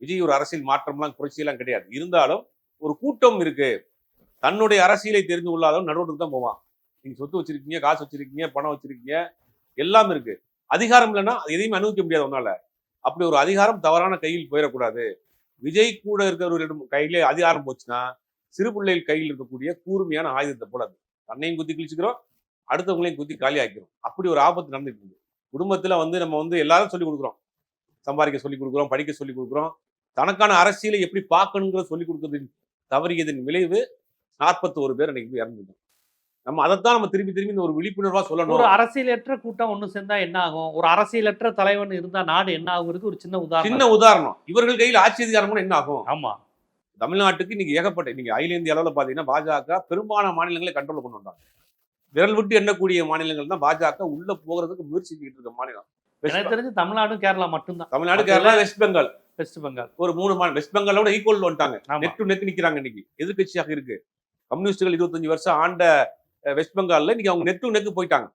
விஜய் ஒரு அரசியல் மாற்றம்லாம் புரட்சியெல்லாம் கிடையாது. இருந்தாலும் ஒரு கூட்டம் இருக்கு. தன்னுடைய அரசியலை தெரிந்து கொள்ளாதவன் நடுரோட்டுக்கு தான் போவான். நீங்க சொத்து வச்சிருக்கீங்க, காசு வச்சிருக்கீங்க, பணம் வச்சிருக்கீங்க, எல்லாம் இருக்கு. அதிகாரம் இல்லைன்னா அது எதையுமே அனுபவிக்க முடியாது உன்னால. அப்படி ஒரு அதிகாரம் தவறான கையில் போயிடக்கூடாது. விஜய் கூட இருக்கிறவர்களிடம் கையிலே அதிகாரம் போச்சுன்னா சிறு பிள்ளைகள் கையில் இருக்கக்கூடிய கூர்மையான ஆயுதத்தை போல அது. தன்னையும் குத்தி கிழிச்சுக்கிறோம், அடுத்தவங்களையும் குத்தி காலி ஆக்கிறோம். அப்படி ஒரு ஆபத்து நடந்துட்டு இருக்கு. குடும்பத்துல நம்ம எல்லாரும் சொல்லிக் கொடுக்குறோம். சம்பாதிக்க சொல்லிக் கொடுக்குறோம், படிக்க சொல்லிக் கொடுக்குறோம். தனக்கான அரசியலை எப்படி பார்க்கணுங்கிறத சொல்லிக் கொடுக்கறதின் தவறியதன் விளைவு 41 பேர் அன்னைக்கு இறந்துட்டோம். நம்ம அதைத்தான் நம்ம திரும்பி திரும்பி இந்த ஒரு விழிப்புணர்வா சொல்லணும். ஒரு அரசியலற்ற கூட்டம் ஒண்ணு சேர்ந்தா என்ன ஆகும், ஒரு அரசியலற்ற தலைவன் இருந்தா நாடு என்ன ஆகுறது ஒரு சின்ன உதாரணம். இவர்கள் கையில் ஆட்சி அதிகாரம் என்ன ஆகும்? ஆமா, தமிழ்நாட்டுக்கு இன்னைக்கு ஏகப்பட்ட இன்னைக்கு அகில இந்திய அளவில் பாத்தீங்கன்னா பாஜக பெரும்பாலான மாநிலங்களை கண்ட்ரோல் கொண்டு வந்தாங்க. விரல் விட்டு எண்ணக்கூடிய மாநிலங்கள் தான் பாஜக உள்ள போகிறதுக்கு முயற்சி செஞ்சுட்டு இருக்க மாநிலம். எனக்கு தெரிஞ்சு தமிழ்நாடும் கேரளா மட்டும்தான். தமிழ்நாடு, கேரளா, வெஸ்ட் பெங்கால். ஒரு 3 மாநிலம் வெஸ்ட் பெங்காலோட ஈக்குவல் வந்துட்டாங்க. நெக் டு நெக் நிக்கிறாங்க. இன்னைக்கு எதிர்கட்சியாக இருக்கு. கம்யூனிஸ்டுகள் 25 வருஷம் ஆண்ட வெஸ்ட் பெங்கால்ல இன்னைக்கு அவங்க நெக் டு நெக் போயிட்டாங்க.